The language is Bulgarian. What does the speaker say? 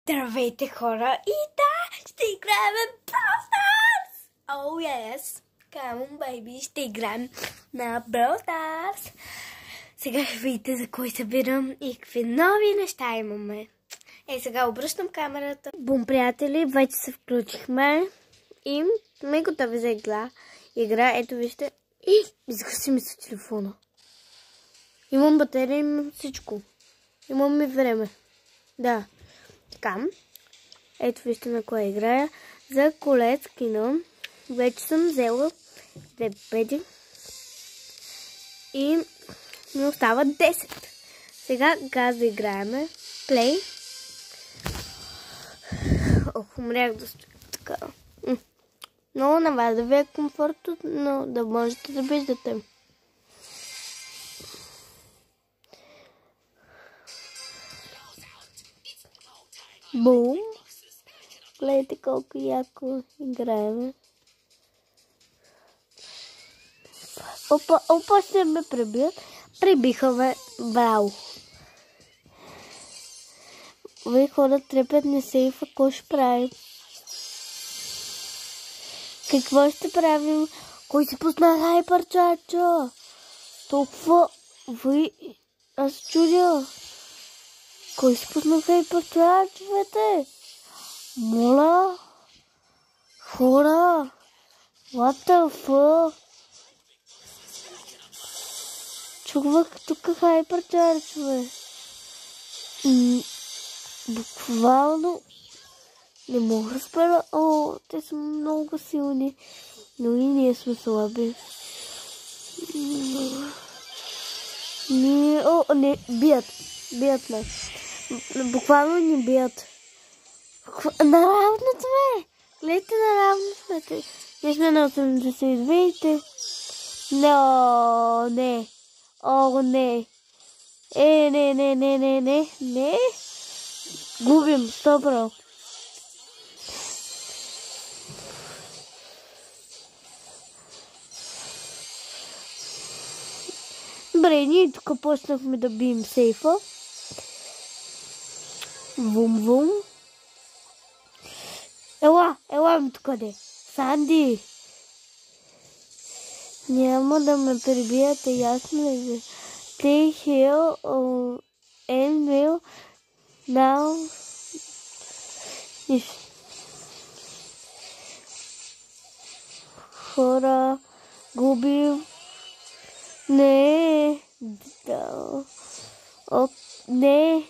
Здравейте, хора! И да, ще играем Brawl Stars! Oh yes! Come on, baby! Ще играем на Brawl Stars! Сега ще видите за кой събирам и какви нови неща имаме. Сега обръщам камерата. Бум, приятели, вече се включихме и сме готови за игра. Ето вижте. И изгаси ми се телефона. Имам батерия, имам всичко. Имам и време. Да. Така. Ето вижте на кое играя. За колец кино. Вече съм взела 2 победи. И ми остава 10. Сега газ да играеме. Плей. Ох, умрях да стоя така. Много на вас да ви е комфортно, но да можете да виждате. Бум! Гледайте колко яко играеме. Опа, ще ме пребият. Прибиха ме. Браво! Вие хора трепят не сейфа, какво ще правим? Какво ще правим? Кой си пусна хайпер, чача? Толкова ви... Аз чудя. Кой си пусна хайпер, чачовете? Моля? Хора? What the fuck? Чувах тук хайпер, чачове. Буквално не мога да спера. О, те са много силни. Но и ние сме слаби. Не, бият. Бият ме. Буквално ни бият. Наравно сме. Гледайте, наравно сме. Ние сме на 80, видите. Но, не. О, не. Не. Губим, 100%. Добре, ние тук почнахме да бием сейфа. Вум. Ела ми тук де. Санди. Няма да ме прибияте, ясно ли? Stay here and will now. Хора, губим. Не. Да. Не.